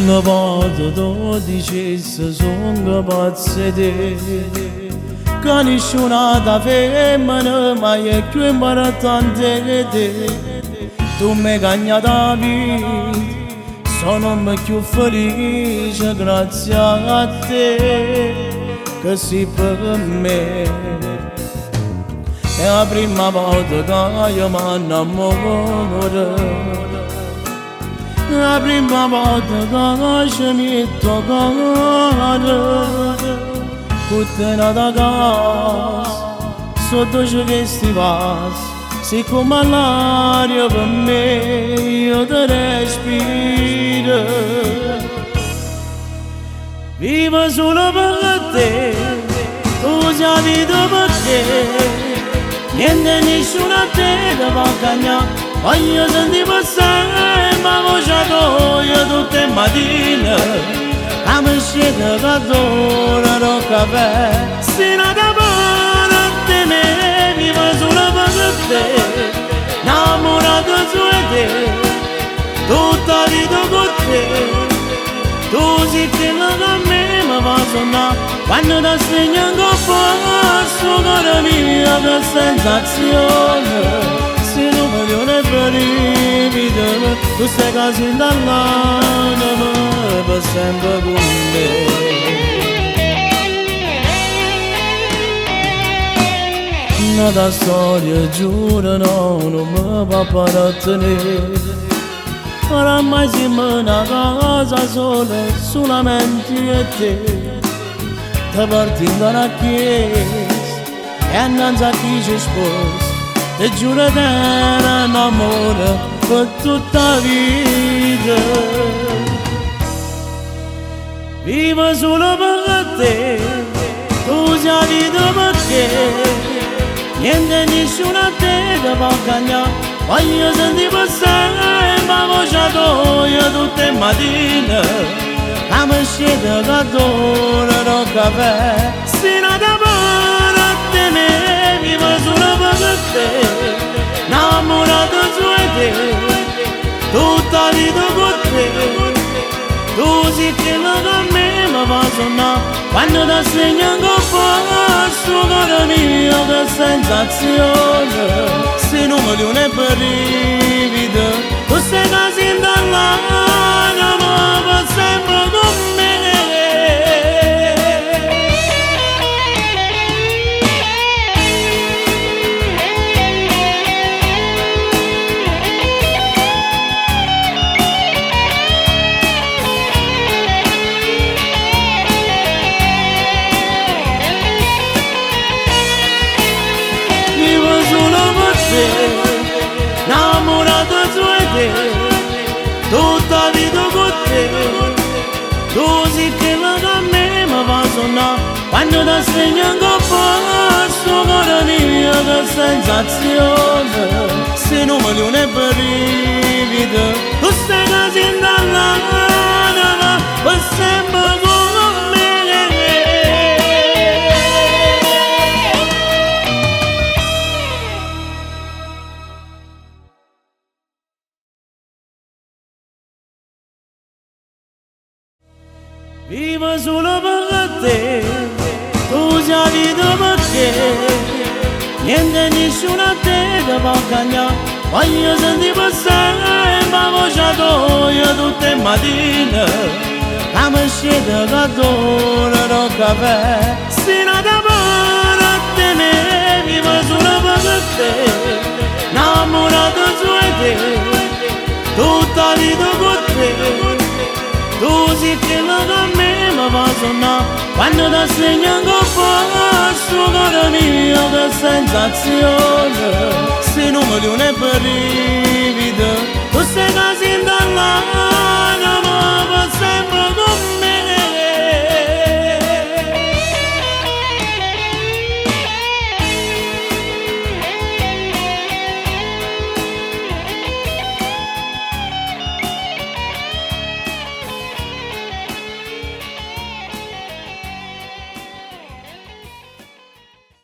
Una volta tu dicessi sono pazzo di te, che nessuna da femmina mai è più imbarazzante di te. Tu mi hai cagnato la vita, sono più felice grazie a te, che sei per me. È la prima volta che io mi innamoro, la prima volta che ci metto a cuore, tutte da casa, sotto questi vasi, siccome l'aria per me io ti respiro. Vivo solo per te, tu sei vita per te, niente nessuno a te ti va a cagnare. Voglio sentire passare ma voce tua tutte le mattine, a me scende che adoro il caffè. Se non ti pare a te me, vivo solo per te, innamorato su te, tutta la vita con te. Tu sei quella che a me mi fa suonare, quando ti segno in passo, cara mia, che sensazione. Se non vogliono brividi, tu stai così dall'anima per sempre con me. Una storia giuro non mi va per ottenere, oramai siamo una casa sola, solamente io e te. Ti porti dalla chiesa e annanzi a chi ci sposa, ti giuro che era un amore per tutta la vita. Vivo solo per te, tu sei la vita per te, niente nessuno a te ti va a cagnare. Voglio sentire passare ma voce tua tutte le mattine, a me scende che adoro il caffè. Se non ti pare a te me, vivo solo per te, innamorato su te, tutta la vita con te. Tu sei quella che a me mi fa suonare, quando ti segno in passo, cara mia, che sensazione. Se non mi viene brividi, tu stai così dall'anima per sempre con me. Innamorato su te, tutta la vita con te. Tu sei quella che a me mi fa suonare, quando ti segno in passo, cara mia, che sensazione. Se non mi viene brividi, tu stai così dall'anima per sempre con me. Vivo solo per te, tu sei la vita per te, niente nessuno a te ti va a cagnare. Voglio sentire passare ma voce tua tutte le mattine, a me scende che adoro il caffè. Se non ti pare a te me, vivo solo per te, innamorato su te, tutta la vita con te. Tu sei quella che a me mi fa suonare, quando ti segno in passo, cara mia, che sensazione. Se non mi viene brividi, tu stai così dall'anima per sempre.